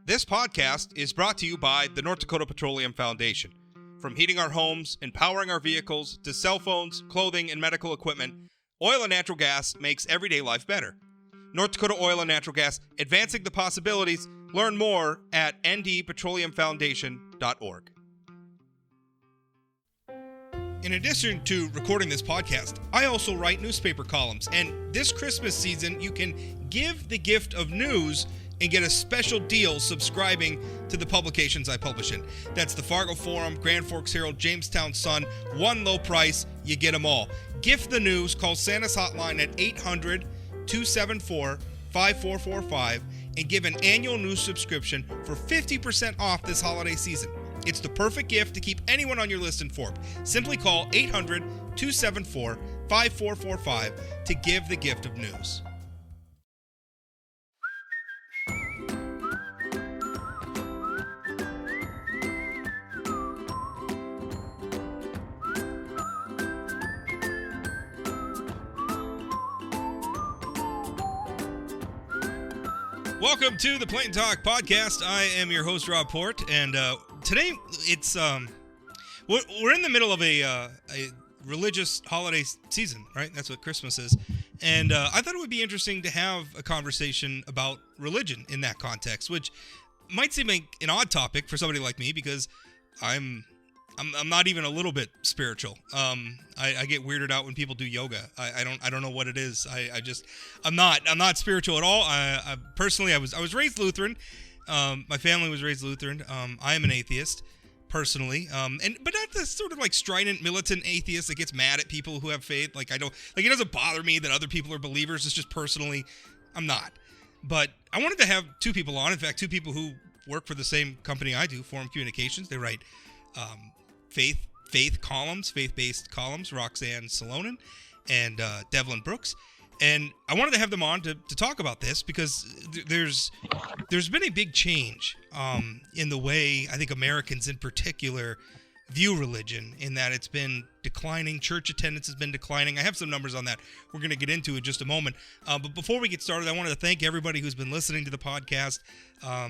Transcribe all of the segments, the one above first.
This podcast is brought to you by the North Dakota Petroleum Foundation. From heating our homes and powering our vehicles to cell phones, clothing, and medical equipment, oil and natural gas makes everyday life better. North Dakota Oil and Natural Gas, advancing the possibilities. Learn more at ndpetroleumfoundation.org. In addition to recording this podcast, I also write newspaper columns, and this Christmas season you can give the gift of news and get a special deal subscribing to the publications I publish in. That's the Fargo Forum, Grand Forks Herald, Jamestown Sun, one low price, you get them all. Gift the news, call Santa's hotline at 800-274-5445 and give an annual news subscription for 50% off this holiday season. It's the perfect gift to keep anyone on your list informed. Simply call 800-274-5445 to give the gift of news. Welcome to the Plain Talk Podcast. I am your host, Rob Port, and today it's we're in the middle of a religious holiday season, right? That's what Christmas is, and I thought it would be interesting to have a conversation about religion in that context, which might seem like an odd topic for somebody like me because I'm not even a little bit spiritual. I get weirded out when people do yoga. I don't know what it is. I'm not spiritual at all. I personally was raised Lutheran. My family was raised Lutheran. I am an atheist personally. But not this sort of like strident militant atheist that gets mad at people who have faith. It doesn't bother me that other people are believers. It's just personally, I'm not. But I wanted to have two people on. In fact, two people who work for the same company I do, Forum Communications. They write faith-based columns, Roxanne Salonen and Devyln Brooks. And I wanted to have them on to talk about this because there's been a big change in the way I think Americans in particular view religion, in that it's been declining. Church attendance has been declining. I have some numbers on that we're going to get into in just a moment. But before we get started, I wanted to thank everybody who's been listening to the podcast.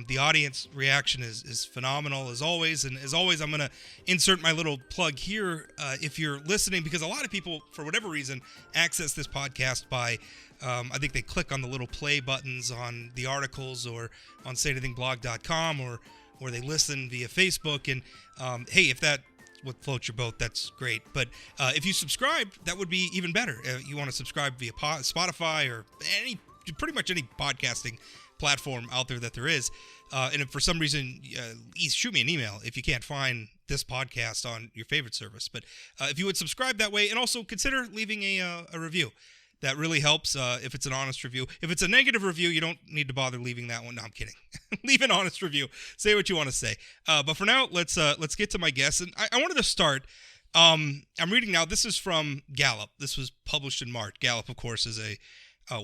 The audience reaction is phenomenal, as always. And as always, I'm going to insert my little plug here if you're listening, because a lot of people, for whatever reason, access this podcast by, I think they click on the little play buttons on the articles or on sayanythingblog.com, or they listen via Facebook. And hey, if that would float your boat, that's great. But if you subscribe, that would be even better. You want to subscribe via Spotify or pretty much any podcasting platform out there that there is. And if for some reason, shoot me an email if you can't find this podcast on your favorite service. But if you would subscribe that way, and also consider leaving a review. That really helps if it's an honest review. If it's a negative review, you don't need to bother leaving that one. No, I'm kidding. Leave an honest review. Say what you want to say. But for now, let's get to my guests. And I wanted to start. I'm reading now. This is from Gallup. This was published in March. Gallup, of course, is a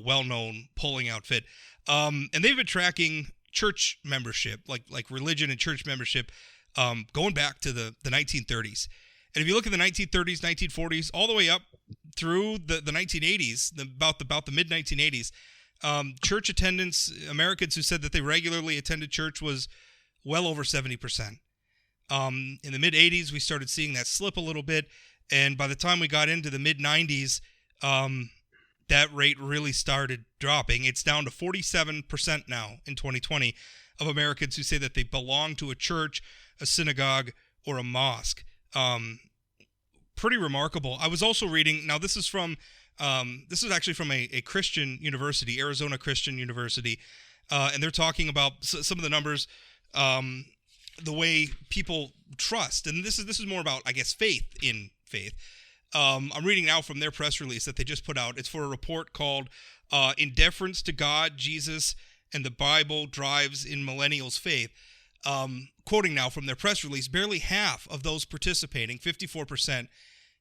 well-known polling outfit. And they've been tracking church membership, like religion and church membership, going back to the 1930s. And if you look at the 1930s, 1940s, all the way up through the 1980s, about the mid-1980s, church attendance, Americans who said that they regularly attended church, was well over 70%. In the mid-80s, we started seeing that slip a little bit, and by the time we got into the mid-90s, that rate really started dropping. It's down to 47% now in 2020 of Americans who say that they belong to a church, a synagogue, or a mosque. Pretty remarkable. I was also reading, now this is actually from a Christian university, Arizona Christian University, and they're talking about some of the numbers, the way people trust, and this is more about, I guess, faith in faith. I'm reading now from their press release that they just put out. It's for a report called "In Deference to God, Jesus, and the Bible Drives in Millennials' Faith." Quoting now from their press release, barely half of those participating, 54%,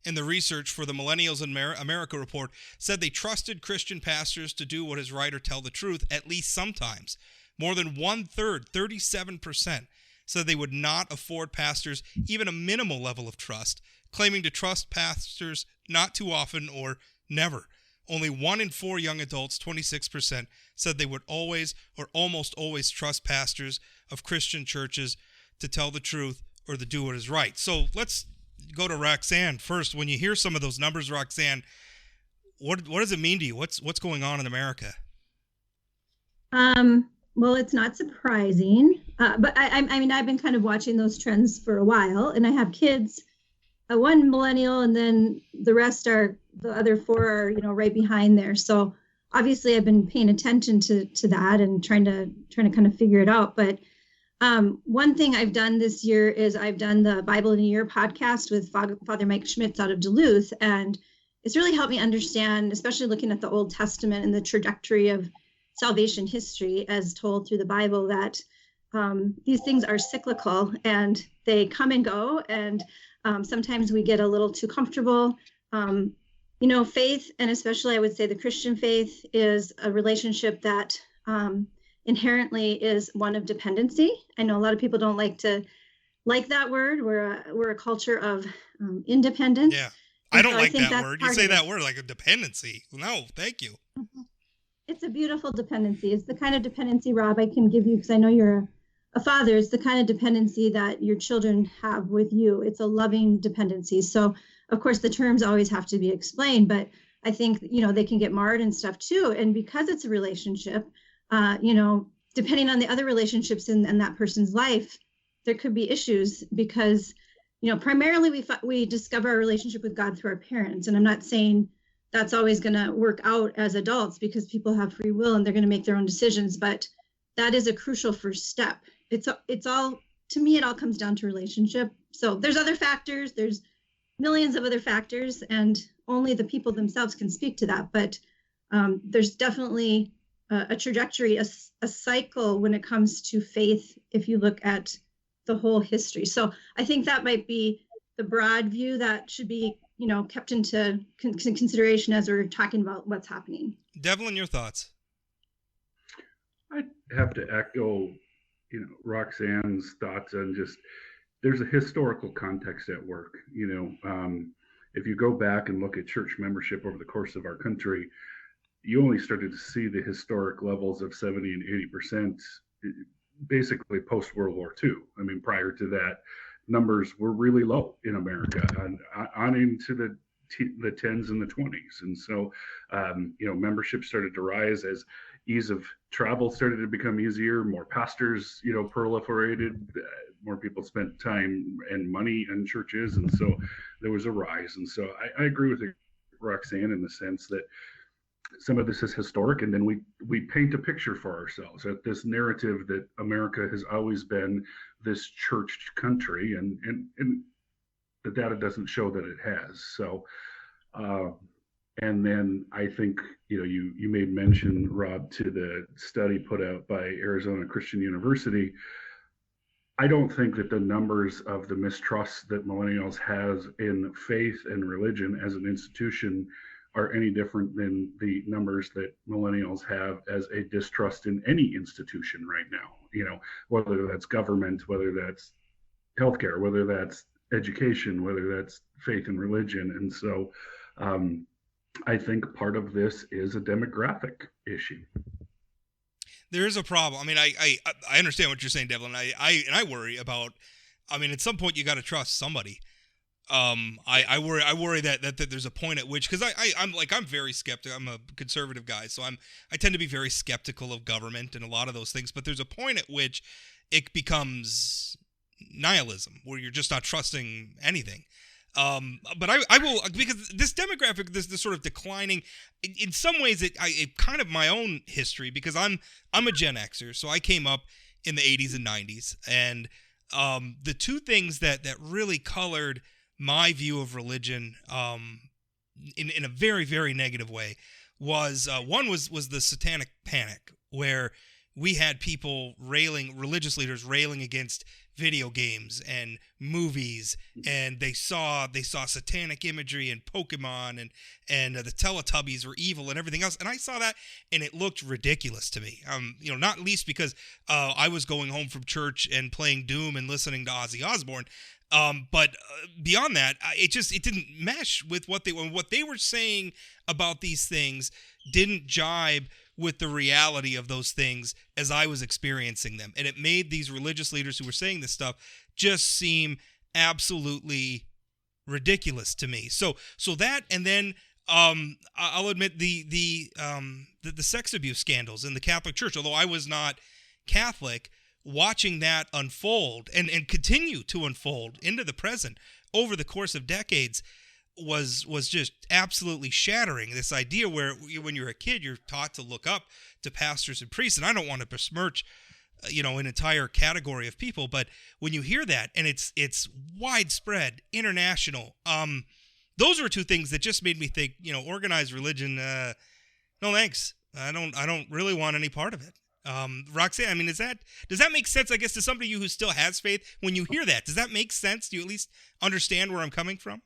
in the research for the Millennials in America report said they trusted Christian pastors to do what is right or tell the truth, at least sometimes. More than one-third, 37%, said they would not afford pastors even a minimal level of trust, claiming to trust pastors not too often or never. Only 1 in 4 young adults, 26%, said they would always or almost always trust pastors of Christian churches to tell the truth or to do what is right. So let's go to Roxanne first. When you hear some of those numbers, Roxanne, what does it mean to you? What's going on in America? Well, it's not surprising, but I mean, I've been kind of watching those trends for a while, and I have kids, one millennial, and then the other 4 are, right behind there. So obviously I've been paying attention to that and trying to kind of figure it out. But one thing I've done this year is I've done the Bible in a Year podcast with Father Mike Schmitz out of Duluth, and it's really helped me understand, especially looking at the Old Testament and the trajectory of salvation history as told through the Bible, that these things are cyclical and they come and go, and sometimes we get a little too comfortable. Faith, and especially I would say the Christian faith, is a relationship that inherently is one of dependency. I know a lot of people don't like that word. We're a culture of independence. Yeah, I don't like that word. You say that word like a dependency. No, thank you. Mm-hmm. It's a beautiful dependency. It's the kind of dependency, Rob, I can give you, because I know you're a father. It's the kind of dependency that your children have with you. It's a loving dependency. So, of course, the terms always have to be explained, but I think, they can get marred and stuff too. And because it's a relationship, depending on the other relationships in that person's life, there could be issues because, primarily we discover our relationship with God through our parents. And I'm not saying that's always going to work out as adults, because people have free will and they're going to make their own decisions. But that is a crucial first step. It's all, to me, it all comes down to relationship. So there's other factors, there's millions of other factors, and only the people themselves can speak to that. But there's definitely a trajectory, a cycle when it comes to faith, if you look at the whole history. So I think that might be the broad view that should be kept into consideration as we're talking about what's happening. Devyln, your thoughts? I have to echo, Roxanne's thoughts on just, there's a historical context at work. If you go back and look at church membership over the course of our country, you only started to see the historic levels of 70 and 80% basically post World War II. I mean, prior to that, numbers were really low in America, on into the 10s and the 20s. And so, membership started to rise as ease of travel started to become easier, more pastors, proliferated, more people spent time and money in churches. And so there was a rise. And so I agree with Roxanne in the sense that some of this is historic, and then we paint a picture for ourselves at this narrative that America has always been this churched country, and the data doesn't show that it has. So, and then I think you made mention, Rob, to the study put out by Arizona Christian University. I don't think that the numbers of the mistrust that millennials has in faith and religion as an institution are any different than the numbers that millennials have as a distrust in any institution right now, whether that's government, whether that's healthcare, whether that's education, whether that's faith and religion. And so I think part of this is a demographic issue. There is a problem. I mean, I understand what you're saying, Devyln. I worry about, at some point you got to trust somebody. I worry that there's a point at which, because I'm very skeptical. I'm a conservative guy, so I tend to be very skeptical of government and a lot of those things. But there's a point at which it becomes nihilism, where you're just not trusting anything. But I will, because this demographic, this sort of declining, in some ways it kind of my own history, because I'm a Gen Xer, so I came up in the 80s and 90s, and the two things that really colored my view of religion in a very, very negative way was one was the satanic panic, where we had people religious leaders railing against video games and movies, and they saw satanic imagery and Pokemon and the Teletubbies were evil and everything else, and I saw that and it looked ridiculous to me. Not least because I was going home from church and playing Doom and listening to Ozzy Osbourne. But beyond that, it didn't mesh with what they were saying about these things. Didn't jibe with the reality of those things as I was experiencing them, and it made these religious leaders who were saying this stuff just seem absolutely ridiculous to me. So that, and then I'll admit the sex abuse scandals in the Catholic Church. Although I was not Catholic, watching that unfold and continue to unfold into the present over the course of decades was just absolutely shattering. This idea where when you're a kid, you're taught to look up to pastors and priests, and I don't want to besmirch an entire category of people, but when you hear that, and it's widespread, international, those were two things that just made me think, organized religion, no thanks. I don't really want any part of it. Roxanne, I mean, does that make sense, I guess, to somebody who still has faith? When you hear that, does that make sense? Do you at least understand where I'm coming from?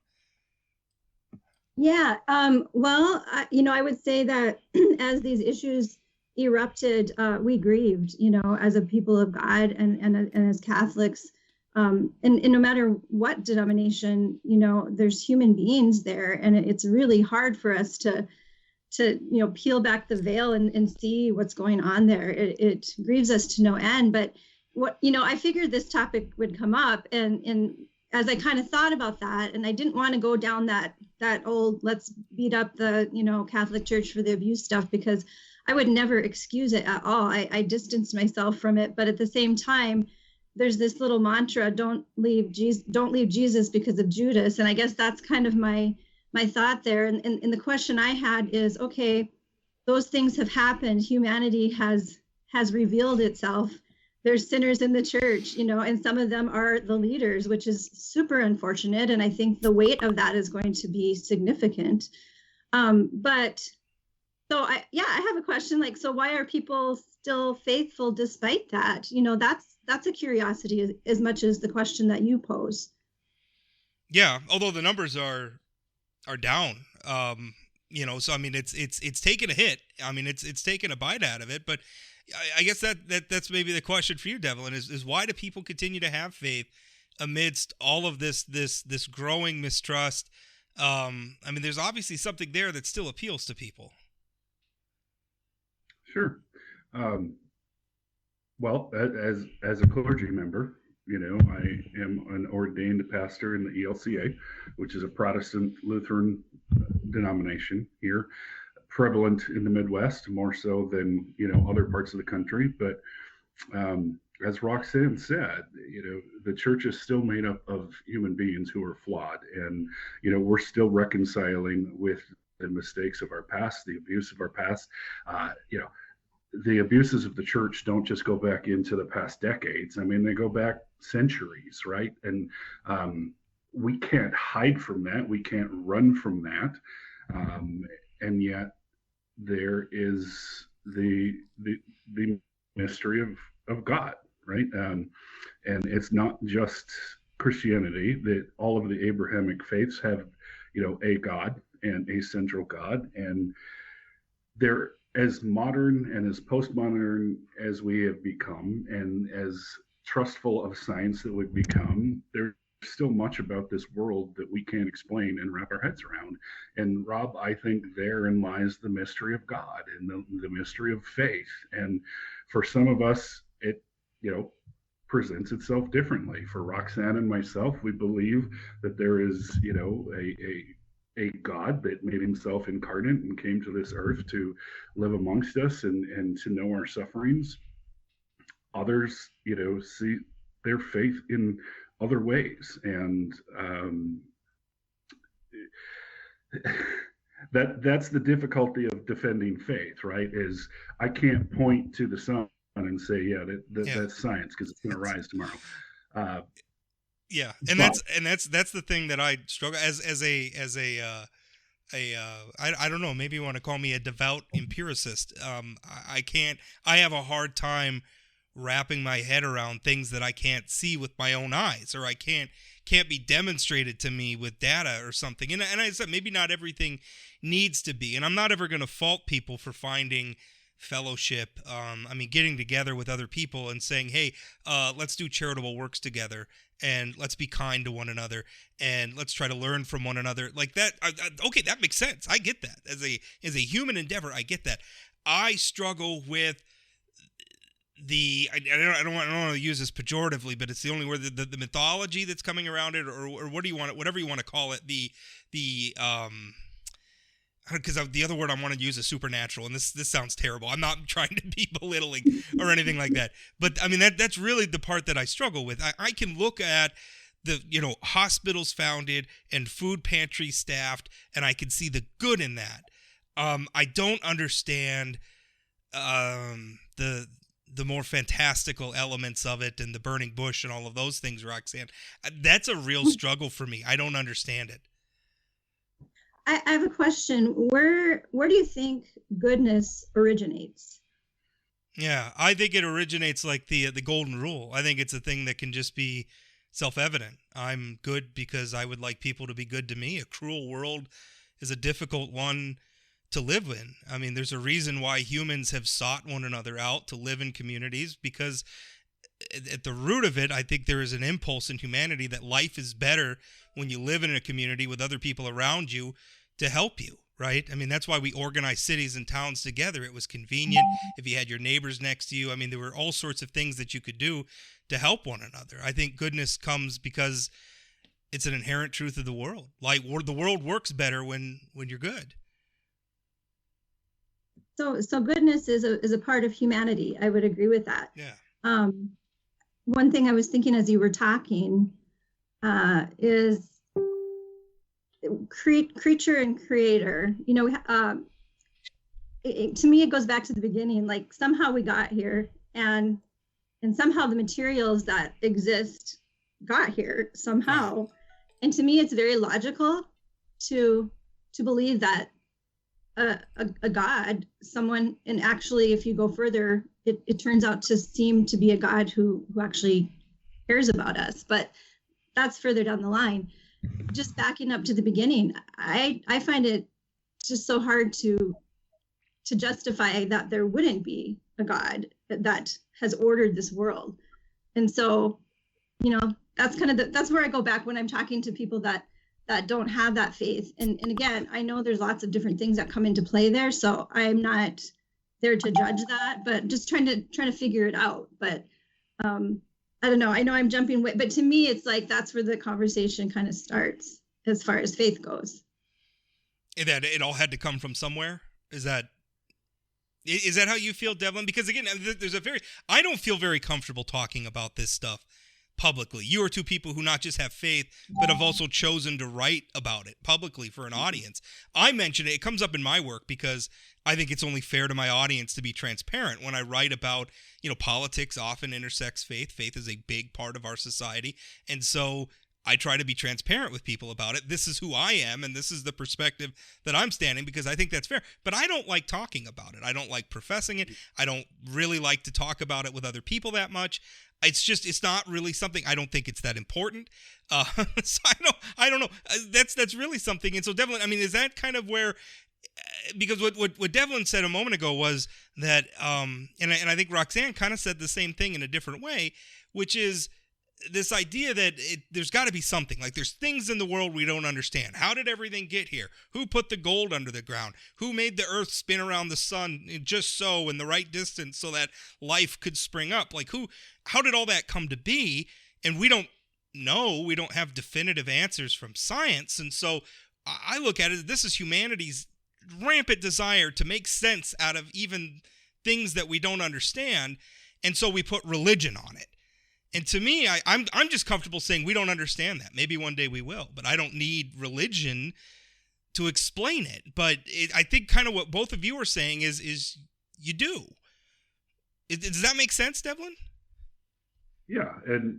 Yeah. Well, I would say that as these issues erupted, we grieved, as a people of God and as Catholics, and no matter what denomination, there's human beings there, and it's really hard for us to peel back the veil and see what's going on there. It grieves us to no end. But I figured this topic would come up, and as I kind of thought about that, and I didn't want to go down that old let's beat up the Catholic Church for the abuse stuff, because I would never excuse it at all. I distanced myself from it, but at the same time, there's this little mantra: don't leave Jesus because of Judas. And I guess that's kind of my thought there. And the question I had is, okay, those things have happened. Humanity has revealed itself. There's sinners in the church, and some of them are the leaders, which is super unfortunate. And I think the weight of that is going to be significant. But so I have a question, like, so why are people still faithful despite that? That's a curiosity as much as the question that you pose. Yeah, although the numbers are down, so I mean it's taken a hit. I mean it's taken a bite out of it, but I guess that's maybe the question for you, Devyln, is why do people continue to have faith amidst all of this growing mistrust? I mean, there's obviously something there that still appeals to people. Sure. Well, as a clergy member, I am an ordained pastor in the ELCA, which is a Protestant Lutheran denomination here, prevalent in the Midwest more so than other parts of the country. But as Roxanne said, the church is still made up of human beings who are flawed, and we're still reconciling with the mistakes of our past, the abuse of our past. The abuses of the church don't just go back into the past decades. I mean, they go back centuries, right? And we can't hide from that. We can't run from that. And yet there is the mystery of God, right? And it's not just Christianity, that all of the Abrahamic faiths have, a God and a central God. And they're as modern and as postmodern as we have become, and as trustful of science that we've become, there's still much about this world that we can't explain and wrap our heads around. And Rob, I think therein lies the mystery of God and the mystery of faith. And for some of us, it, presents itself differently. For Roxanne and myself, we believe that there is, a God that made himself incarnate and came to this earth to live amongst us and to know our sufferings. Others, see their faith in other ways. And that's the difficulty of defending faith, right? Is I can't point to the sun and say, that's science because it's going to rise tomorrow. Yeah, and that's the thing that I struggle I don't know, maybe you want to call me a devout empiricist. I have a hard time wrapping my head around things that I can't see with my own eyes, or I can't be demonstrated to me with data or something. And I said maybe not everything needs to be, and I'm not ever going to fault people for finding fellowship, getting together with other people and saying, hey, let's do charitable works together and let's be kind to one another, and let's try to learn from one another. Like that. Okay, that makes sense. I get that. As a human endeavor, I get that. I struggle with I don't want to use this pejoratively, but it's the only word, the mythology that's coming around it, or what do you want it, whatever you want to call it, because the other word I want to use is supernatural, and this sounds terrible. I'm not trying to be belittling or anything like that, but I mean that's really the part that I struggle with. I can look at the hospitals founded and food pantries staffed, and I can see the good in that. I don't understand the more fantastical elements of it and the burning bush and all of those things, Roxanne. That's a real struggle for me. I don't understand it. I have a question. Where do you think goodness originates? Yeah, I think it originates like the golden rule. I think it's a thing that can just be self-evident. I'm good because I would like people to be good to me. A cruel world is a difficult one to live in. I mean, there's a reason why humans have sought one another out to live in communities, because at the root of it, I think there is an impulse in humanity that life is better when you live in a community with other people around you to help you, right? I mean, that's why we organize cities and towns together. It was convenient if you had your neighbors next to you. I mean, there were all sorts of things that you could do to help one another. I think goodness comes because it's an inherent truth of the world. Like, the world works better when you're good. So goodness is a part of humanity. I would agree with that. Yeah. One thing I was thinking as you were talking is creature and creator. To me, it goes back to the beginning. Like somehow we got here, and somehow the materials that exist got here somehow. And to me, it's very logical to believe that a God, someone, and actually, if you go further, it turns out to seem to be a God who actually cares about us. But that's further down the line. Just backing up to the beginning, I find it just so hard to justify that there wouldn't be a God that has ordered this world. And so, that's kind of that's where I go back when I'm talking to people that don't have that faith. And again, I know there's lots of different things that come into play there, so I'm not there to judge that, but just trying to figure it out. But I don't know. I know I'm jumping way, but to me, it's like that's where the conversation kind of starts as far as faith goes. That it all had to come from somewhere? Is that how you feel, Devyln? Because again, I don't feel very comfortable talking about this stuff publicly. You are two people who not just have faith, but have also chosen to write about it publicly for an audience. I mention it comes up in my work because I think it's only fair to my audience to be transparent. When I write about, politics often intersects faith. Faith is a big part of our society. And so I try to be transparent with people about it. This is who I am, and this is the perspective that I'm standing, because I think that's fair. But I don't like talking about it. I don't like professing it. I don't really like to talk about it with other people that much. It's not really something. I don't think it's that important. So I don't know. That's really something. And so Devyln, I mean, is that kind of where? Because what Devyln said a moment ago was that, and I think Roxanne kind of said the same thing in a different way, which is this idea that there's got to be something. Like there's things in the world we don't understand. How did everything get here? Who put the gold under the ground? Who made the earth spin around the sun just so in the right distance so that life could spring up? Like how did all that come to be? And we don't know. We don't have definitive answers from science. And so I look at it, this is humanity's rampant desire to make sense out of even things that we don't understand. And so we put religion on it. And to me, I'm just comfortable saying we don't understand that. Maybe one day we will, but I don't need religion to explain it. But I think kind of what both of you are saying is you do. Does that make sense, Devyln? Yeah, and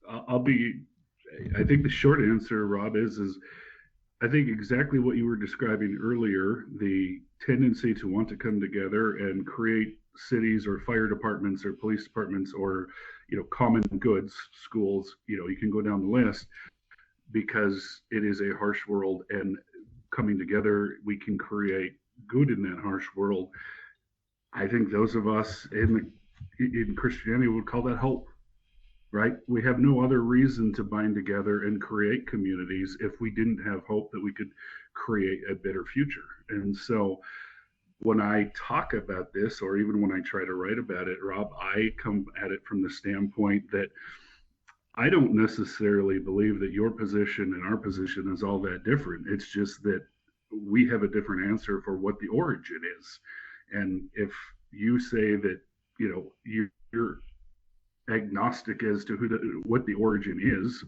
I think the short answer, Rob, is I think exactly what you were describing earlier, the tendency to want to come together and create cities or fire departments or police departments or common goods, schools, you can go down the list, because it is a harsh world, and coming together, we can create good in that harsh world. I think those of us in Christianity would call that hope. right? We have no other reason to bind together and create communities if we didn't have hope that we could create a better future. And so when I talk about this, or even when I try to write about it, Rob, I come at it from the standpoint that I don't necessarily believe that your position and our position is all that different. It's just that we have a different answer for what the origin is. And if you say that, you're agnostic as to what the origin is,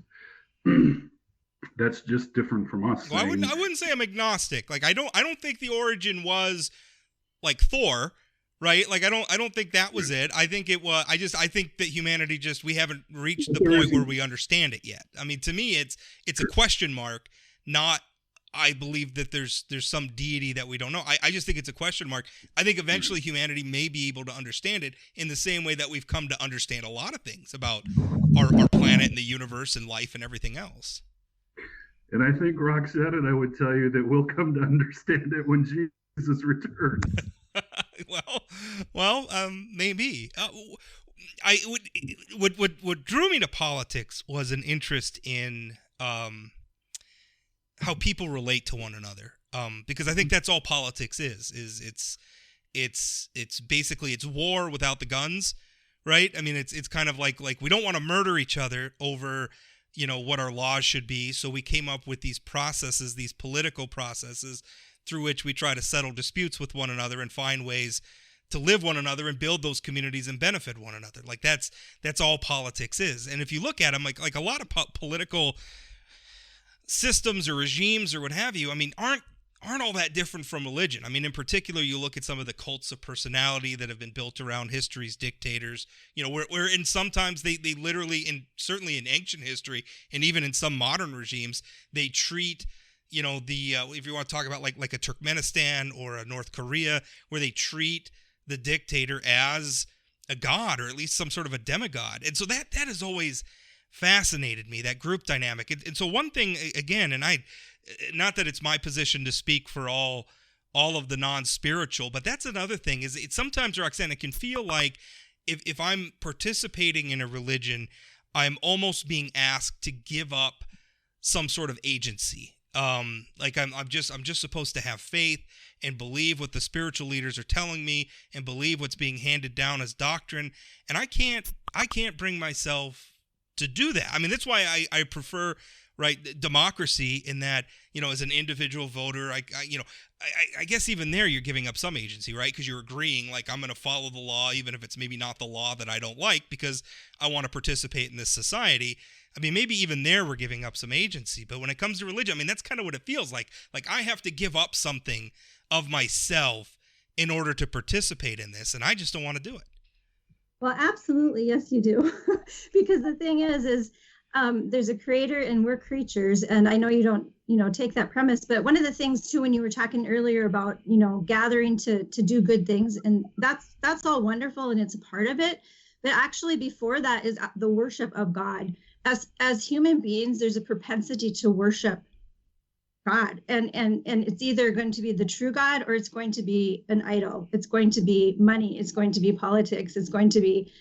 that's just different from us. Well, I wouldn't say I'm agnostic. Like I don't think the origin was like Thor, right? Like I don't think that was it. I think it was. I think that humanity we haven't reached the point where we understand it yet. I mean, to me, it's a question mark, not. I believe that there's some deity that we don't know. I just think it's a question mark. I think eventually humanity may be able to understand it in the same way that we've come to understand a lot of things about our planet and the universe and life and everything else. And I think, Roxanne, and I would tell you that we'll come to understand it when Jesus returns. well, maybe. What drew me to politics was an interest in how people relate to one another. Because I think that's all politics is it's basically it's war without the guns, right? I mean, it's kind of like we don't want to murder each other over, what our laws should be. So we came up with these processes, these political processes through which we try to settle disputes with one another and find ways to live one another and build those communities and benefit one another. Like that's all politics is. And if you look at them, like a lot of political systems or regimes or what have you, I mean, aren't all that different from religion. I mean, in particular, you look at some of the cults of personality that have been built around history's dictators, where in sometimes they literally, and certainly in ancient history, and even in some modern regimes, they treat, if you want to talk about like a Turkmenistan or a North Korea, where they treat the dictator as a god, or at least some sort of a demigod. And so that has always fascinated me, that group dynamic. And so one thing, again, and not that it's my position to speak for all of the non-spiritual, but that's another thing, is it sometimes, Roxanne, it can feel like if I'm participating in a religion, I'm almost being asked to give up some sort of agency. Like I'm just supposed to have faith and believe what the spiritual leaders are telling me and believe what's being handed down as doctrine. And I can't bring myself to do that. I mean, that's why I prefer, right, democracy, in that, as an individual voter, I guess even there you're giving up some agency, right? Because you're agreeing, like, I'm going to follow the law, even if it's maybe not the law that I don't like, because I want to participate in this society. I mean, maybe even there we're giving up some agency. But when it comes to religion, I mean, that's kind of what it feels like. Like, I have to give up something of myself in order to participate in this, and I just don't want to do it. Well, absolutely. Yes, you do. Because the thing is there's a creator and we're creatures. And I know you don't, take that premise. But one of the things, too, when you were talking earlier about, gathering to do good things, and that's all wonderful and it's a part of it. But actually before that is the worship of God. As human beings, there's a propensity to worship God. And it's either going to be the true God or it's going to be an idol. It's going to be money. It's going to be politics. It's going to be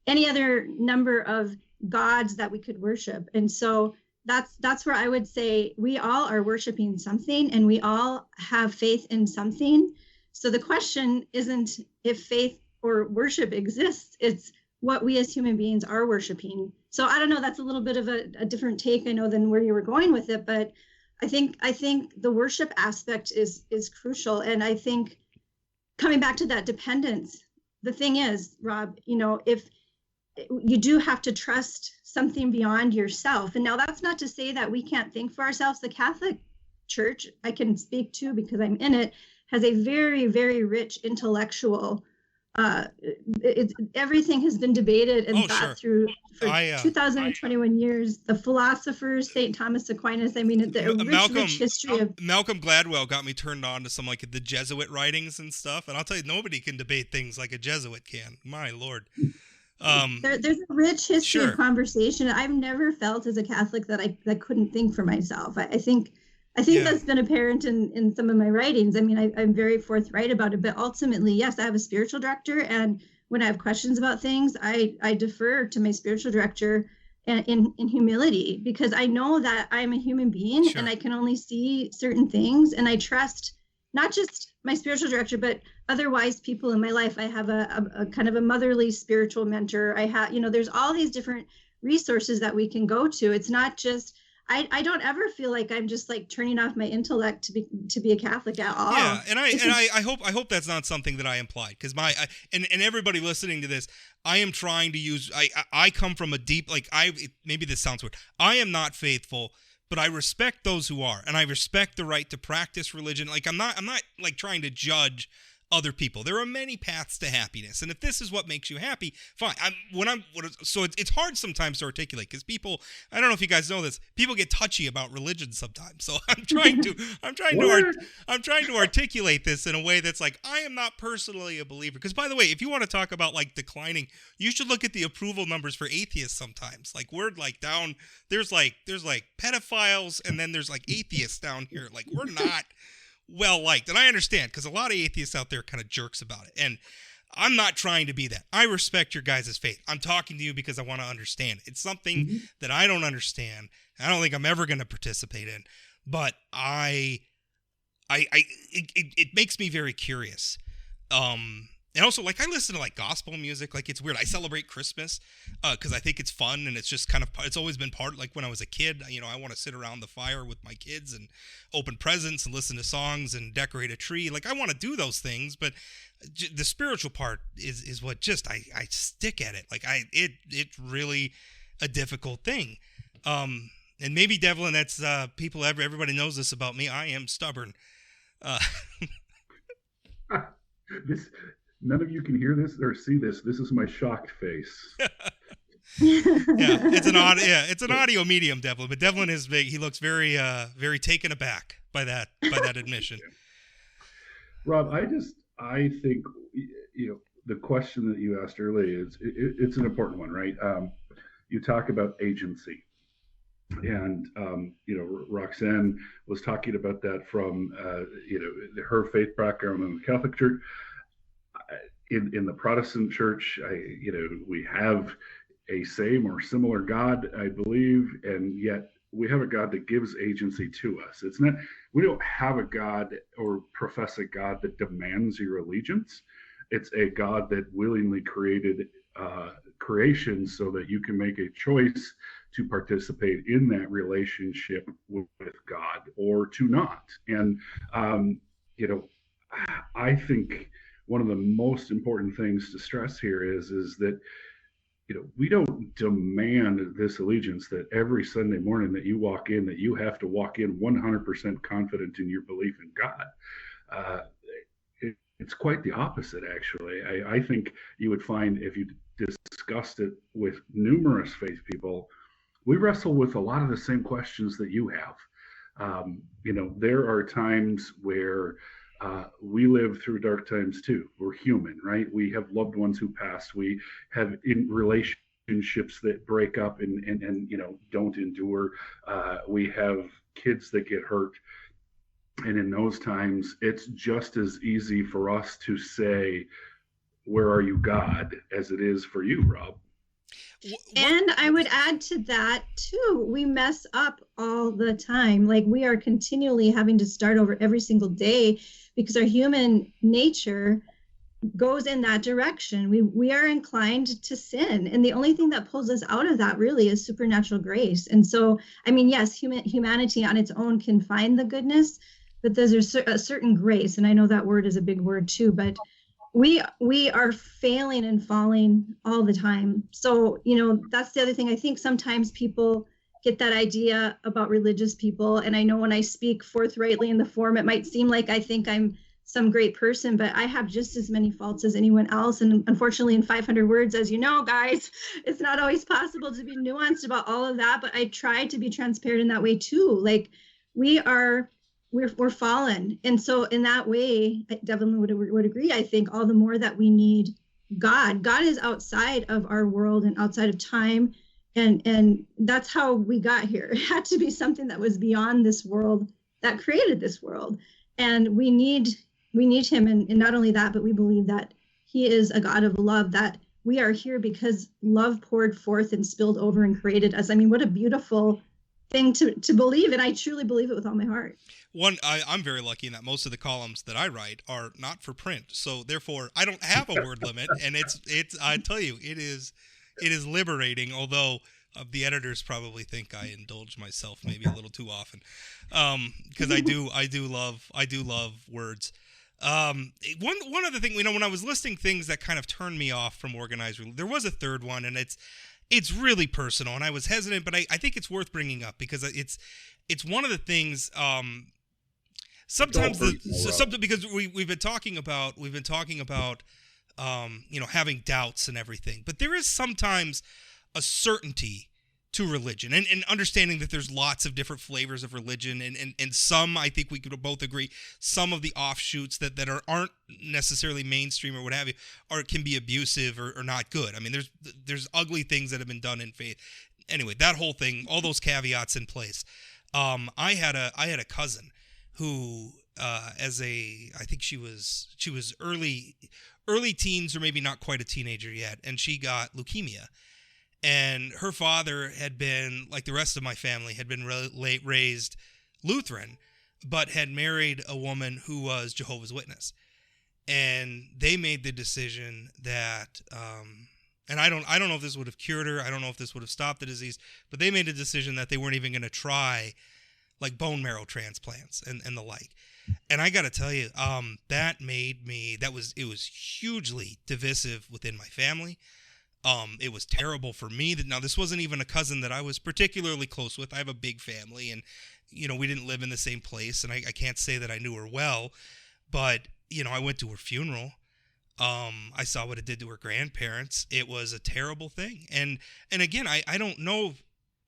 any other number of gods that we could worship. And so that's where I would say we all are worshiping something and we all have faith in something. So the question isn't if faith or worship exists, it's what we as human beings are worshiping. So I don't know, that's a little bit of a different take, I know, than where you were going with it, but I think the worship aspect is crucial. And I think coming back to that dependence, the thing is, Rob, if you do have to trust something beyond yourself. And now that's not to say that we can't think for ourselves. The Catholic Church, I can speak to because I'm in it, has a very, very rich intellectual, everything has been debated and thought through for 2021 years. The philosophers, St. Thomas Aquinas, I mean, the rich history of... Malcolm Gladwell got me turned on to some, like, the Jesuit writings and stuff. And I'll tell you, nobody can debate things like a Jesuit can. My Lord. There's a rich history of conversation. I've never felt as a Catholic that I couldn't think for myself. I think that's been apparent in some of my writings. I mean, I'm very forthright about it, but ultimately, yes, I have a spiritual director and when I have questions about things, I defer to my spiritual director and in humility, because I know that I'm a human being Sure. and I can only see certain things. And I trust not just my spiritual director, but other wise people in my life. I have a kind of a motherly spiritual mentor. I have, there's all these different resources that we can go to. It's not just, I don't ever feel like I'm just like turning off my intellect to be a Catholic at all. Yeah, and I hope that's not something that I implied, because and everybody listening to this, I am trying to use, I come from a deep, maybe this sounds weird. I am not faithful, but I respect those who are, and I respect the right to practice religion. Like I'm not like trying to judge other people. There are many paths to happiness, and if this is what makes you happy, fine. So it's hard sometimes to articulate, because people, I don't know if you guys know this, people get touchy about religion sometimes. So I'm trying to articulate this in a way that's like, I am not personally a believer. Because by the way, if you want to talk about like declining, you should look at the approval numbers for atheists sometimes. Like we're like down. There's like pedophiles, and then there's like atheists down here. Like we're not well liked, and I understand, because a lot of atheists out there are kind of jerks about it, and I'm not trying to be that. I respect your guys' faith. I'm talking to you because I want to understand. It's something that I don't understand. I don't think I'm ever going to participate in, but it makes me very curious. And also, like, I listen to like gospel music. Like, it's weird. I celebrate Christmas because I think it's fun, and it's just kind of, it's always been part, like when I was a kid, I want to sit around the fire with my kids and open presents and listen to songs and decorate a tree. Like, I want to do those things, but the spiritual part is what just, I stick at it. Like, it's really a difficult thing. And maybe, Devyln, that's everybody knows this about me. I am stubborn. None of you can hear this or see this. This is my shocked face. Yeah, it's an audio medium, Devyln. But Devyln is big. He looks very, very taken aback by that admission. Yeah. Rob, I think the question that you asked earlier it's an important one, right? You talk about agency, and Roxanne was talking about that from her faith background in the Catholic Church. In the Protestant church, we have a same or similar God, I believe, and yet we have a God that gives agency to us. It's not, we don't have a God or profess a God that demands your allegiance. It's a God that willingly created creation so that you can make a choice to participate in that relationship with God or to not. And I think one of the most important things to stress here is that we don't demand this allegiance that every Sunday morning that you walk in, that you have to walk in 100% confident in your belief in God. It's quite the opposite, actually. I think you would find, if you discussed it with numerous faith people, we wrestle with a lot of the same questions that you have. There are times where we live through dark times too. We're human, right? We have loved ones who passed. We have in relationships that break up and don't endure. We have kids that get hurt. And in those times, it's just as easy for us to say, "Where are you, God?" as it is for you, Rob. And I would add to that too, we mess up all the time. Like, we are continually having to start over every single day because our human nature goes in that direction. We are inclined to sin. And the only thing that pulls us out of that really is supernatural grace. And so, I mean, yes, humanity on its own can find the goodness, but there's a certain grace. And I know that word is a big word too, but we are failing and falling all the time. So, that's the other thing. I think sometimes people get that idea about religious people. And I know when I speak forthrightly in the forum, it might seem like I think I'm some great person, but I have just as many faults as anyone else. And unfortunately, in 500 words, as you know, guys, it's not always possible to be nuanced about all of that. But I try to be transparent in that way too. Like, we're fallen. And so in that way, Devyln would agree, I think, all the more that we need God. God is outside of our world and outside of time. And that's how we got here. It had to be something that was beyond this world that created this world. And we need him. And not only that, but we believe that He is a God of love, that we are here because love poured forth and spilled over and created us. I mean, what a beautiful thing to believe, and I truly believe it with all my heart. I'm very lucky in that most of the columns that I write are not for print, so therefore I don't have a word limit, and it's I tell you, it is liberating. Although the editors probably think I indulge myself maybe a little too often, because I do love words. One other thing, when I was listing things that kind of turned me off from organized religion, there was a third one, and it's really personal, and I was hesitant, but I think it's worth bringing up because it's one of the things. Sometimes because we've been talking about having doubts and everything, but there is sometimes a certainty to religion, and understanding that there's lots of different flavors of religion, and some, I think we could both agree, some of the offshoots that aren't necessarily mainstream or what have you can be abusive or not good. I mean, there's ugly things that have been done in faith. Anyway, that whole thing, all those caveats in place. I had a cousin who, I think she was early teens, or maybe not quite a teenager yet, and she got leukemia. And her father had been, like the rest of my family, had been raised Lutheran, but had married a woman who was Jehovah's Witness. And they made the decision that, and I don't know if this would have cured her, I don't know if this would have stopped the disease, but they made a decision that they weren't even going to try like bone marrow transplants and the like. And I got to tell you, it was hugely divisive within my family. It was terrible for me. Now, this wasn't even a cousin that I was particularly close with. I have a big family, and, we didn't live in the same place, and I can't say that I knew her well, but, I went to her funeral. I saw what it did to her grandparents. It was a terrible thing. And again, I don't know.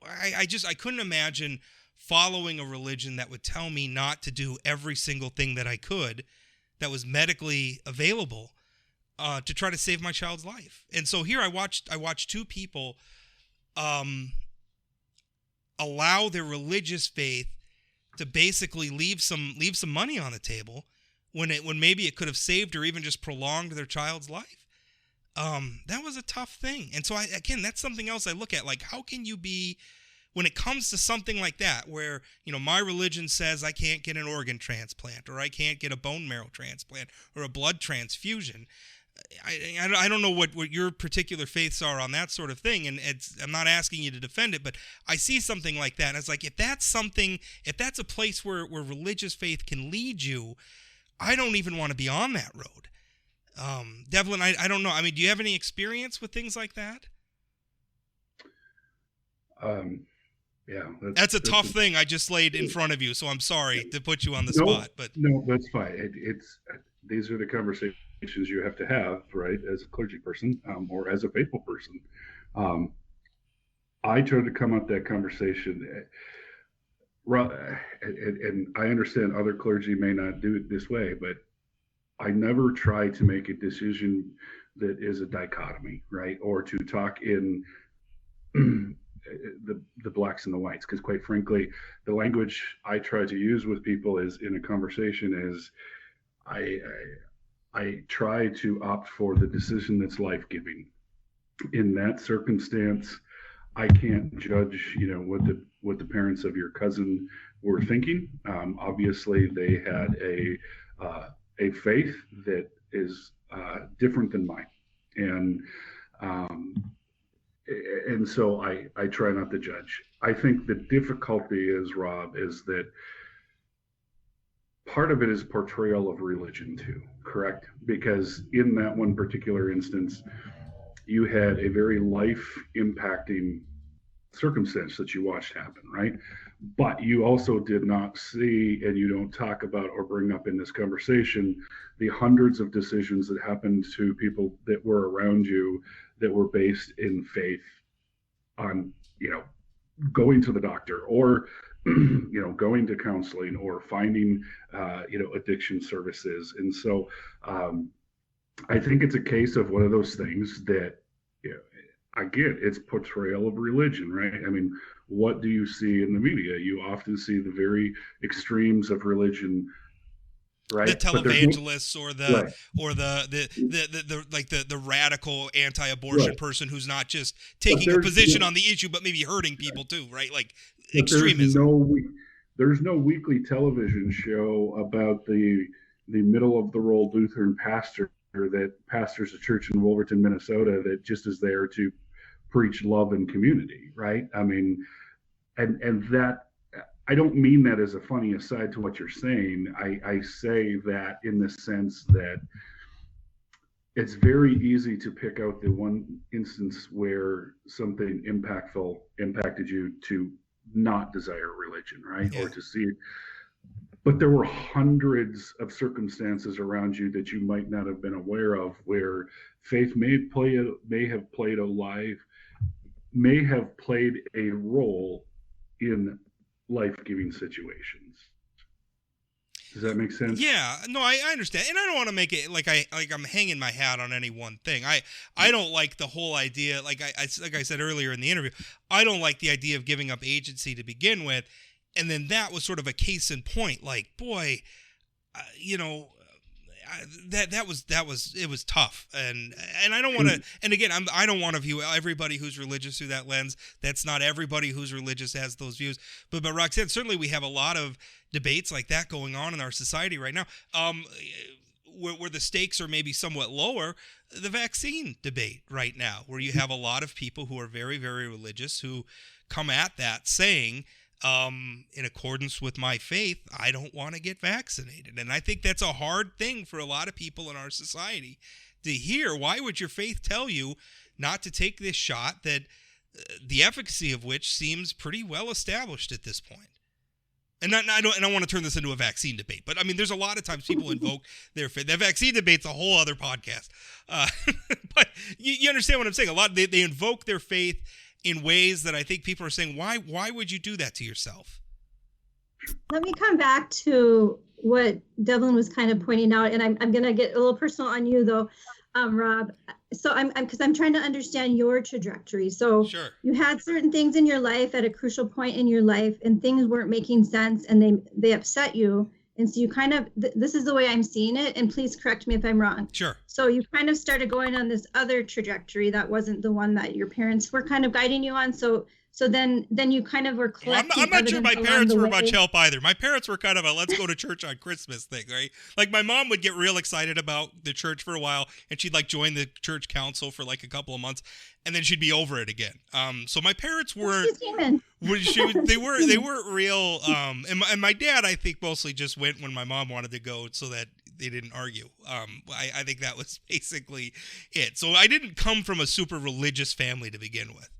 I couldn't imagine following a religion that would tell me not to do every single thing that I could that was medically available to try to save my child's life. And so here I watched two people allow their religious faith to basically leave some money on the table when maybe it could have saved or even just prolonged their child's life. That was a tough thing. And so that's something else I look at, like, how can you be, when it comes to something like that, where, my religion says I can't get an organ transplant, or I can't get a bone marrow transplant, or a blood transfusion. I don't know what your particular faiths are on that sort of thing, and I'm not asking you to defend it, but I see something like that, and it's like, if that's a place where religious faith can lead you, I don't even want to be on that road. Devyln, I don't know. I mean, do you have any experience with things like that? Yeah, that's a tough thing I just laid in front of you, so I'm sorry to put you on the spot. But no, that's fine. These are the conversations you have to have, right, as a clergy person, or as a faithful person. I try to come at that conversation, and I understand other clergy may not do it this way, but I never try to make a decision that is a dichotomy, right, or to talk in the blacks and the whites, because quite frankly, the language I try to use with people is in a conversation is I try to opt for the decision that's life-giving. In that circumstance, I can't judge, what the parents of your cousin were thinking. Obviously, they had a faith that is different than mine, and so I try not to judge. I think the difficulty is, Rob, is that part of it is portrayal of religion too, correct? Because in that one particular instance, you had a very life-impacting circumstance that you watched happen, right? But you also did not see, and you don't talk about or bring up in this conversation, the hundreds of decisions that happened to people that were around you that were based in faith on, going to the doctor, or going to counseling, or finding addiction services. And so I think it's a case of one of those things that, again, it's portrayal of religion, right? I mean, what do you see in the media? You often see the very extremes of religion right? The televangelists or the right. or the radical anti-abortion Right. person who's not just taking a position on the issue but maybe hurting people too, right? Like extremism. There's no weekly television show about the middle of the road Lutheran pastor that pastors a church in Wolverton, Minnesota, that just is there to preach love and community, right? I mean, and that, I don't mean that as a funny aside to what you're saying. I say that in the sense that it's very easy to pick out the one instance where something impactful impacted you to not desire religion, right? Yeah. Or to see it. But there were hundreds of circumstances around you that you might not have been aware of where faith may have played a role in life-giving situations. Does that make sense? Yeah, no, I understand, and I don't want to make it like I'm hanging my hat on any one thing. I don't like the whole idea. Like I said earlier in the interview, I don't like the idea of giving up agency to begin with, and then that was sort of a case in point. Like, boy, that was tough, and I don't want to. And again, I don't want to view everybody who's religious through that lens. That's not everybody who's religious has those views. But Roxanne, certainly we have a lot of debates like that going on in our society right now. Where the stakes are maybe somewhat lower, the vaccine debate right now, where you have a lot of people who are very, very religious who come at that saying, in accordance with my faith, I don't want to get vaccinated. And I think that's a hard thing for a lot of people in our society to hear. Why would your faith tell you not to take this shot that the efficacy of which seems pretty well established at this point? And I don't want to turn this into a vaccine debate, but I mean, there's a lot of times people invoke their faith. That vaccine debate's a whole other podcast. But you understand what I'm saying? A lot they invoke their faith in ways that I think people are saying, why would you do that to yourself? Let me come back to what Devyln was kind of pointing out, and I'm going to get a little personal on you though, Rob. So because I'm trying to understand your trajectory. So Sure. You had certain things in your life at a crucial point in your life, and things weren't making sense, and they upset you. And so you kind of, this is the way I'm seeing it, and please correct me if I'm wrong. Sure. So you kind of started going on this other trajectory that wasn't the one that your parents were kind of guiding you on. So then you kind of were collecting. I'm not sure my parents were much help either. My parents were kind of a let's go to church on Christmas thing, right? Like my mom would get real excited about the church for a while, and she'd like join the church council for like a couple of months, and then she'd be over it again. So my parents weren't. They weren't real. And my dad, I think, mostly just went when my mom wanted to go, so that they didn't argue. I think that was basically it. So I didn't come from a super religious family to begin with.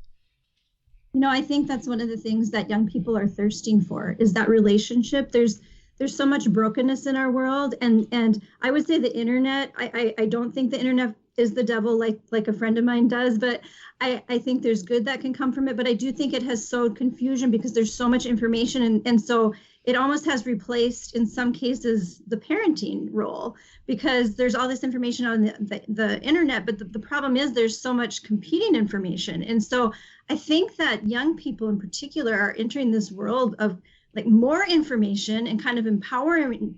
I think that's one of the things that young people are thirsting for is that relationship. There's so much brokenness in our world, and I would say the internet. I don't think the internet is the devil like a friend of mine does, but I think there's good that can come from it. But I do think it has sowed confusion because there's so much information, and so it almost has replaced, in some cases, the parenting role, because there's all this information on the internet. But the problem is there's so much competing information. And so I think that young people in particular are entering this world of like more information and kind of empowering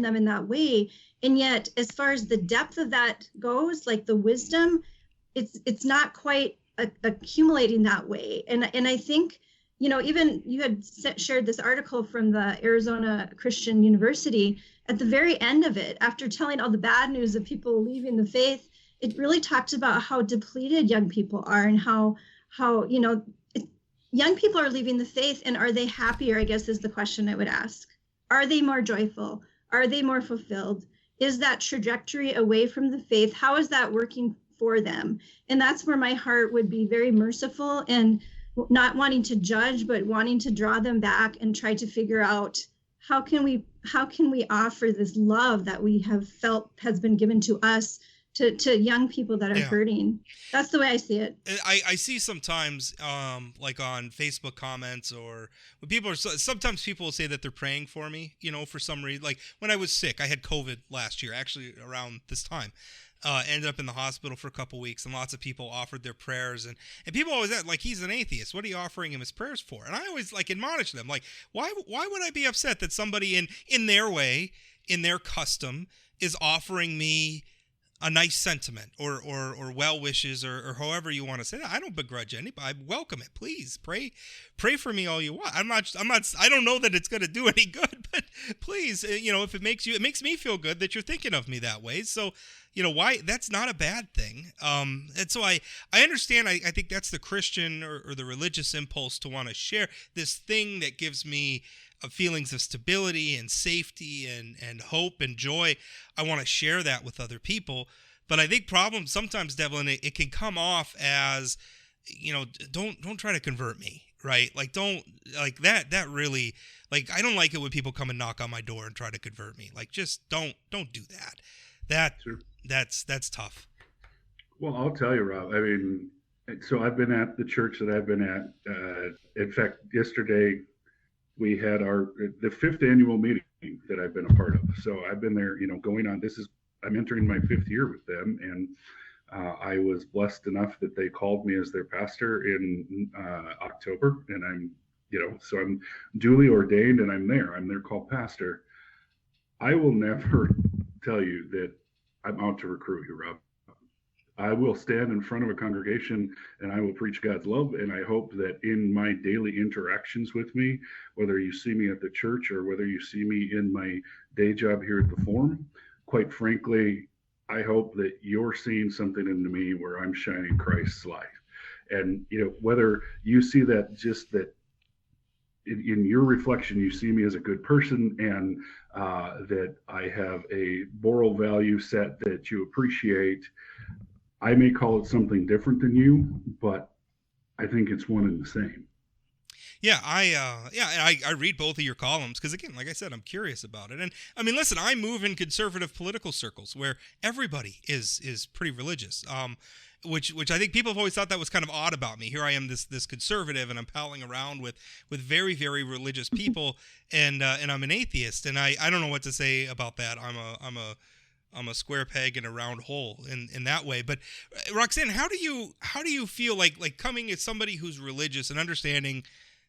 them in that way. And yet, as far as the depth of that goes, like the wisdom, it's not quite accumulating that way. And I think, even you had shared this article from the Arizona Christian University. At the very end of it, after telling all the bad news of people leaving the faith, it really talked about how depleted young people are and how young people are leaving the faith, and are they happier, I guess is the question I would ask. Are they more joyful? Are they more fulfilled? Is that trajectory away from the faith, how is that working for them? And that's where my heart would be very merciful and not wanting to judge, but wanting to draw them back and try to figure out how can we offer this love that we have felt has been given to us to young people that are hurting. That's the way I see it. I see sometimes, like on Facebook comments, or when people are, sometimes people will say that they're praying for me, for some reason. Like when I was sick, I had COVID last year, actually around this time. Ended up in the hospital for a couple weeks, and lots of people offered their prayers, and people always ask, like, he's an atheist, what are you offering him his prayers for? And I always admonish them, like, why would I be upset that somebody in their way in their custom is offering me a nice sentiment or well wishes or however you want to say that. I don't begrudge anybody. I welcome it. Please pray for me all you want. I don't know that it's going to do any good, but please, if it makes me feel good that you're thinking of me that way. So, why that's not a bad thing. And so I understand. I think that's the Christian or the religious impulse to want to share this thing that gives me feelings of stability and safety and hope and joy. I want to share that with other people. But I think sometimes, Devyln, it can come off as, don't try to convert me, right? Like, don't, like that really, like, I don't like it when people come and knock on my door and try to convert me. Like, just don't do that. Sure. That's tough. Well, I'll tell you, Rob, I mean, so I've been at the church that I've been at. In fact, yesterday, we had the 5th annual meeting that I've been a part of. So I've been there, going on. I'm entering my 5th year with them, and I was blessed enough that they called me as their pastor in October, and I'm, so I'm duly ordained, and I'm their called pastor. I will never tell you that I'm out to recruit you, Rob. I will stand in front of a congregation and I will preach God's love. And I hope that in my daily interactions with me, whether you see me at the church or whether you see me in my day job here at the Forum, quite frankly, I hope that you're seeing something into me where I'm shining Christ's light. And, whether you see that just that in your reflection, you see me as a good person and that I have a moral value set that you appreciate. I may call it something different than you, but I think it's one and the same. Yeah, I read both of your columns because, again, like I said, I'm curious about it. And I mean, listen, I move in conservative political circles where everybody is pretty religious, which I think people have always thought that was kind of odd about me. Here I am, this conservative, and I'm palling around with very, very religious people, and I'm an atheist, and I don't know what to say about that. I'm a square peg in a round hole in that way. But Roxanne, how do you feel like coming as somebody who's religious and understanding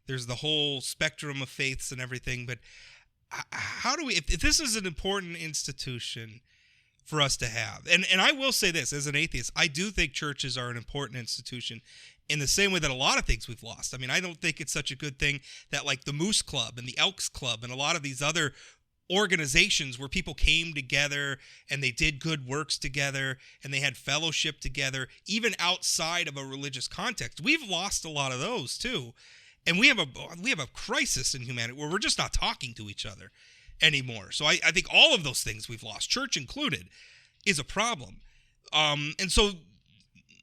there's the whole spectrum of faiths and everything, but how do we, if this is an important institution for us to have, and I will say this, as an atheist, I do think churches are an important institution in the same way that a lot of things we've lost. I mean, I don't think it's such a good thing that like the Moose Club and the Elks Club and a lot of these other organizations where people came together and they did good works together and they had fellowship together, even outside of a religious context. We've lost a lot of those too. And we have a crisis in humanity where we're just not talking to each other anymore. So I think all of those things we've lost, church included, is a problem. And so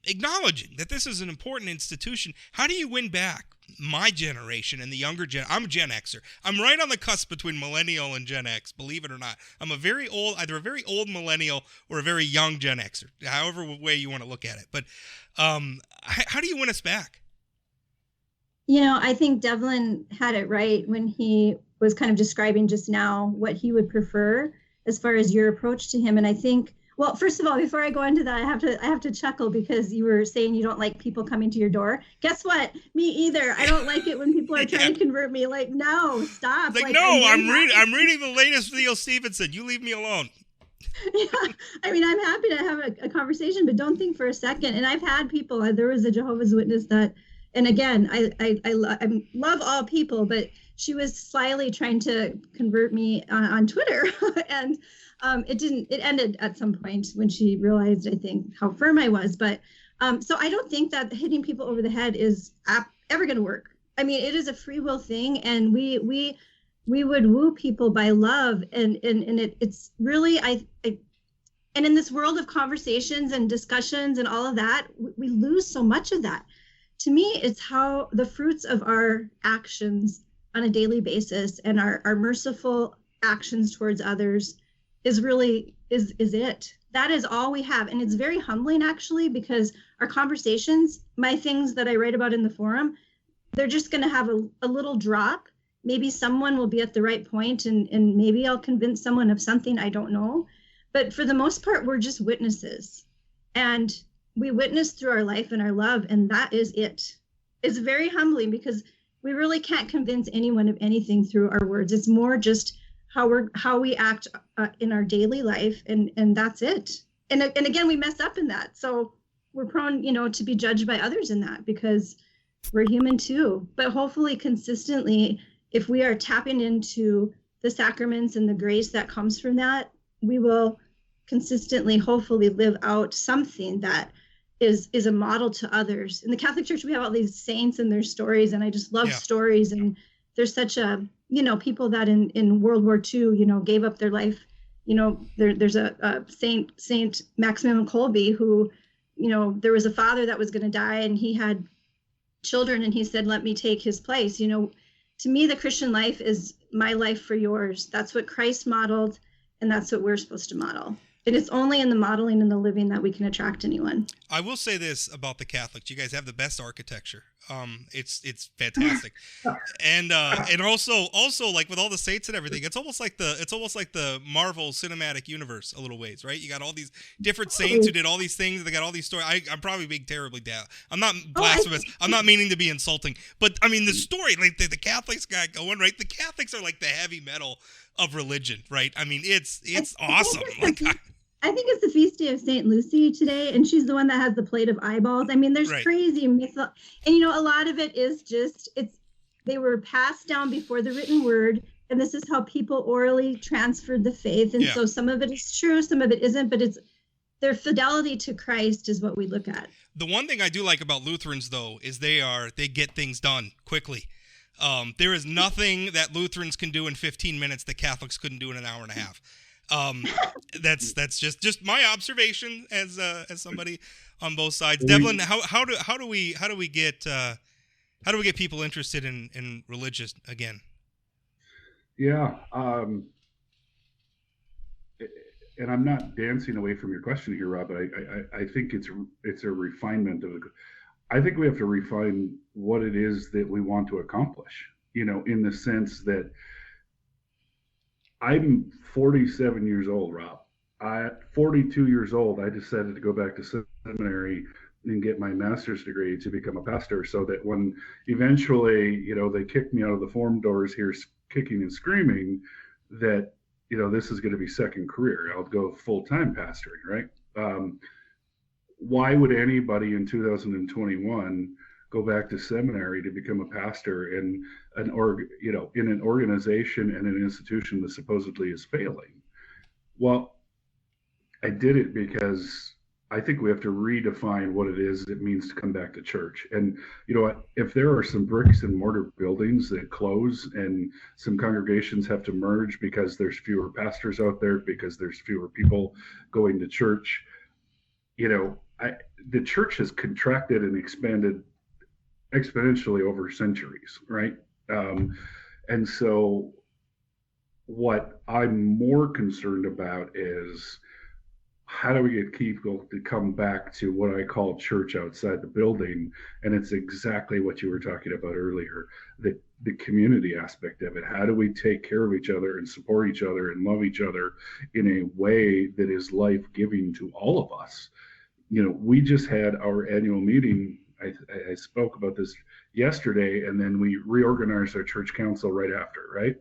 acknowledging that this is an important institution, how do you win back my generation and the younger gen? I'm a Gen Xer. I'm right on the cusp between millennial and Gen X, believe it or not. I'm either a very old millennial or a very young Gen Xer, however way you want to look at it. But how do you win us back? I think Devyln had it right when he was kind of describing just now what he would prefer as far as your approach to him. And I think, well, first of all, before I go into that, I have to chuckle because you were saying you don't like people coming to your door. Guess what? Me either. I don't like it when people are trying to convert me. Like, no, stop. Like no, I'm reading the latest Neil Stevenson. You leave me alone. Yeah, I mean, I'm happy to have a conversation, but don't think for a second. And I've had people. There was a Jehovah's Witness that. And again, I love all people, but she was slyly trying to convert me on Twitter. And it ended at some point when she realized, I think, how firm I was. But so I don't think that hitting people over the head is ever going to work. I mean, it is a free will thing. And we would woo people by love. And it's really, and in this world of conversations and discussions and all of that, we lose so much of that. To me, it's how the fruits of our actions on a daily basis and our merciful actions towards others is it. That is all we have. And it's very humbling, actually, because our conversations, my things that I write about in the forum, they're just going to have a little drop. Maybe someone will be at the right point and maybe I'll convince someone of something, I don't know. But for the most part, we're just witnesses. And we witness through our life and our love, and that is it. It's very humbling because we really can't convince anyone of anything through our words. It's more just how we act in our daily life, and that's it. And again, we mess up in that, so we're prone, to be judged by others in that, because we're human too. But hopefully, consistently, if we are tapping into the sacraments and the grace that comes from that, we will consistently, hopefully, live out something that is a model to others. In the Catholic Church, we have all these saints and their stories, and I just love stories. And there's such a, people that in World War II, gave up their life. There's a Saint Maximilian Kolbe who, there was a father that was going to die, and he had children, and he said, let me take his place. To me, the Christian life is my life for yours. That's what Christ modeled, and that's what we're supposed to model. And it's only in the modeling and the living that we can attract anyone. I will say this about the Catholics: you guys have the best architecture. It's fantastic, and also like with all the saints and everything, it's almost like the Marvel Cinematic Universe a little ways, right? You got all these different saints who did all these things. They got all these stories. I'm probably being terribly down. I'm not blasphemous. I'm not meaning to be insulting, but I mean the story, like the Catholics got going, right? The Catholics are like the heavy metal of religion, right? I mean, it's awesome. I think it's the feast day of St. Lucy today, and she's the one that has the plate of eyeballs. I mean, there's crazy myth, and a lot of it is just they were passed down before the written word, and this is how people orally transferred the faith. And so some of it is true, some of it isn't, but it's their fidelity to Christ is what we look at. The one thing I do like about Lutherans, though, is they get things done quickly. There is nothing that Lutherans can do in 15 minutes that Catholics couldn't do in an hour and a half. That's just my observation as somebody on both sides. Devyln, how do we get people interested in religious again? Yeah, and I'm not dancing away from your question here, Rob, but I think it's a refinement of I think we have to refine what it is that we want to accomplish, in the sense that I'm 47 years old, Rob. At 42 years old, I decided to go back to seminary and get my master's degree to become a pastor, so that when eventually, they kicked me out of the form doors here, kicking and screaming, that, this is going to be second career. I'll go full-time pastoring, right? Why would anybody in 2021 go back to seminary to become a pastor in an organization and an institution that supposedly is failing? Well, I did it because I think we have to redefine what it is it means to come back to church. And if there are some bricks and mortar buildings that close and some congregations have to merge because there's fewer pastors out there, because there's fewer people going to church, the church has contracted and expanded exponentially over centuries, right? And so what I'm more concerned about is, how do we get people to come back to what I call church outside the building? And it's exactly what you were talking about earlier, the community aspect of it. How do we take care of each other and support each other and love each other in a way that is life-giving to all of us? We just had our annual meeting. I spoke about this yesterday, and then we reorganized our church council right after, right?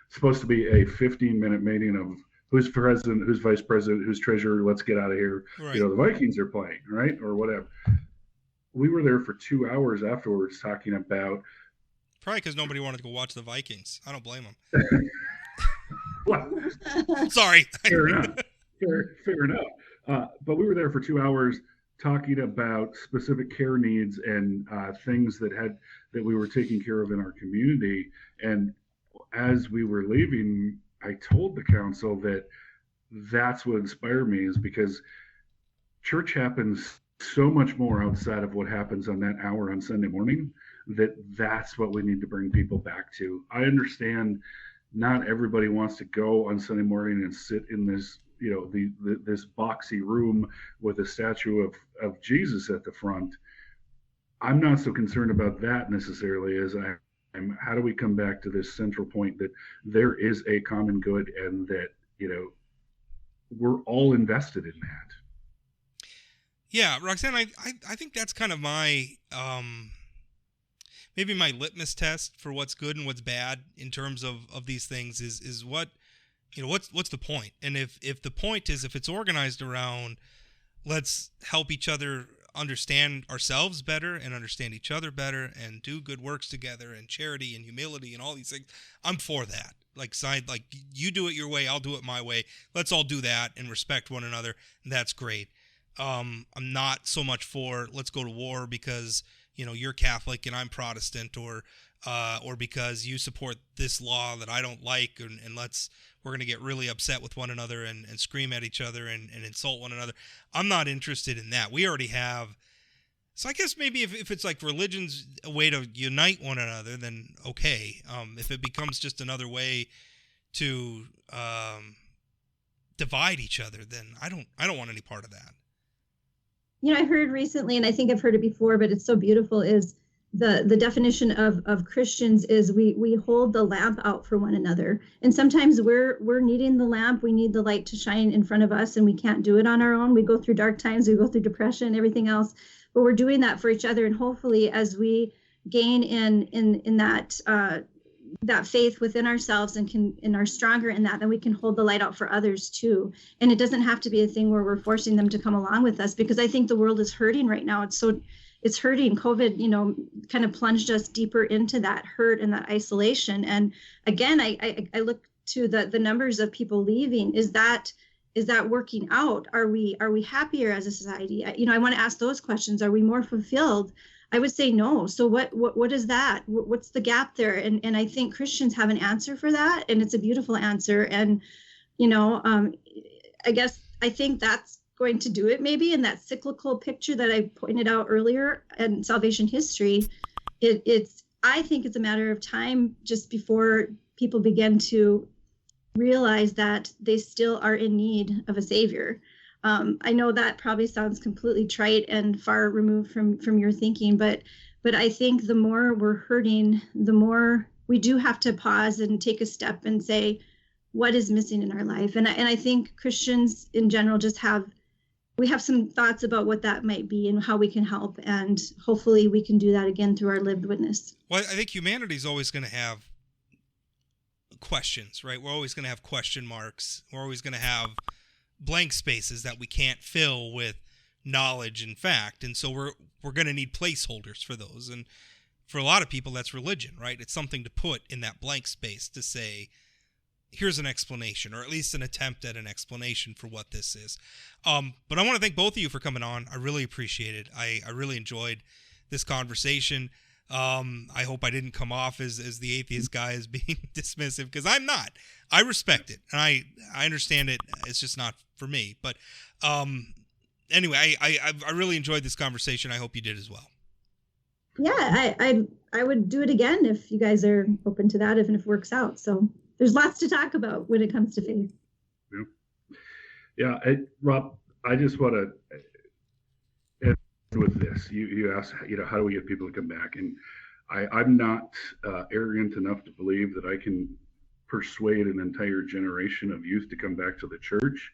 It's supposed to be a 15-minute meeting of who's president, who's vice president, who's treasurer, let's get out of here. Right. The Vikings are playing, right? Or whatever. We were there for 2 hours afterwards talking about... Probably because nobody wanted to go watch the Vikings. I don't blame them. Well, sorry. Fair enough. Fair enough. But we were there for 2 hours talking about specific care needs and things that we were taking care of in our community. And as we were leaving, I told the council that that's what inspired me, is because church happens so much more outside of what happens on that hour on Sunday morning, that's what we need to bring people back to. I understand not everybody wants to go on Sunday morning and sit in this, this boxy room with a statue of Jesus at the front. I'm not so concerned about that necessarily as how do we come back to this central point that there is a common good and that, we're all invested in that. Yeah, Roxanne, I think that's kind of my, maybe my litmus test for what's good and what's bad in terms of these things is what what's the point? And if the point is, if it's organized around, let's help each other understand ourselves better and understand each other better and do good works together and charity and humility and all these things, I'm for that. Like you do it your way, I'll do it my way. Let's all do that and respect one another. And that's great. I'm not so much for let's go to war because you're Catholic and I'm Protestant, or because you support this law that I don't like, and we're going to get really upset with one another and scream at each other and insult one another. I'm not interested in that. We already have. So I guess maybe if it's like religion's a way to unite one another, then okay. If it becomes just another way to divide each other, then I don't want any part of that. I heard recently, and I think I've heard it before, but it's so beautiful, is the definition of Christians is we hold the lamp out for one another. And sometimes we're needing the lamp. We need the light to shine in front of us, and we can't do it on our own. We go through dark times, we go through depression, everything else, but we're doing that for each other. And hopefully as we gain in that faith within ourselves and are stronger in that, then we can hold the light out for others too. And it doesn't have to be a thing where we're forcing them to come along with us, because I think the world is hurting right now. It's hurting. COVID, kind of plunged us deeper into that hurt and that isolation. And again, I look to the numbers of people leaving. Is that working out? Are we happier as a society? I want to ask those questions. Are we more fulfilled? I would say no. So what is that? What's the gap there? And I think Christians have an answer for that, and it's a beautiful answer. And I think that's going to do it maybe in that cyclical picture that I pointed out earlier in salvation history. I think it's a matter of time just before people begin to realize that they still are in need of a savior. I know that probably sounds completely trite and far removed from your thinking, but I think the more we're hurting, the more we do have to pause and take a step and say, what is missing in our life? And I think Christians in general we have some thoughts about what that might be and how we can help. And hopefully we can do that again through our lived witness. Well, I think humanity is always going to have questions, right? We're always going to have question marks. We're always going to have blank spaces that we can't fill with knowledge and fact. And so we're going to need placeholders for those. And for a lot of people, that's religion, right? It's something to put in that blank space to say, here's an explanation, or at least an attempt at an explanation for what this is. But I want to thank both of you for coming on. I really appreciate it. I really enjoyed this conversation. I hope I didn't come off as the atheist guy as being dismissive, because I'm not. I respect it, and I understand it. It's just not for me. But anyway, I really enjoyed this conversation. I hope you did as well. Yeah, I would do it again if you guys are open to that, if it works out. So there's lots to talk about when it comes to faith. Yeah, Rob, I just want to end with this. You asked, how do we get people to come back? And I'm not arrogant enough to believe that I can persuade an entire generation of youth to come back to the church.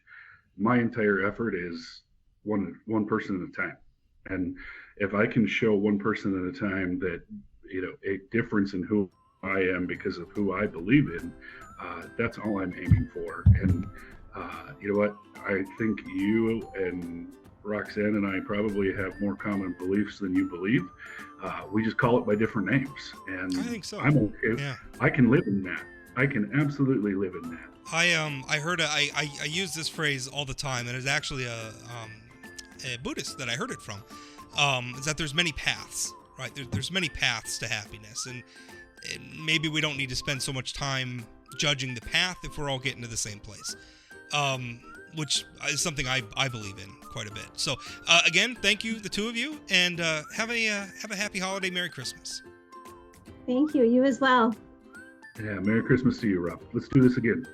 My entire effort is one person at a time. And if I can show one person at a time that, a difference in who I am because of who I believe in, that's all I'm aiming for. And you know what? I think you and Roxanne and I probably have more common beliefs than you believe. We just call it by different names. And I think so. I'm okay. Yeah. I can live in that. I can absolutely live in that. I heard I use this phrase all the time, and it's actually a Buddhist that I heard it from. Is that there's many paths, right? There's many paths to happiness, and maybe we don't need to spend so much time judging the path if we're all getting to the same place, which is something I believe in quite a bit. So again, thank you, the two of you, and have a happy holiday, Merry Christmas. Thank you. You as well. Yeah, Merry Christmas to you, Rob. Let's do this again.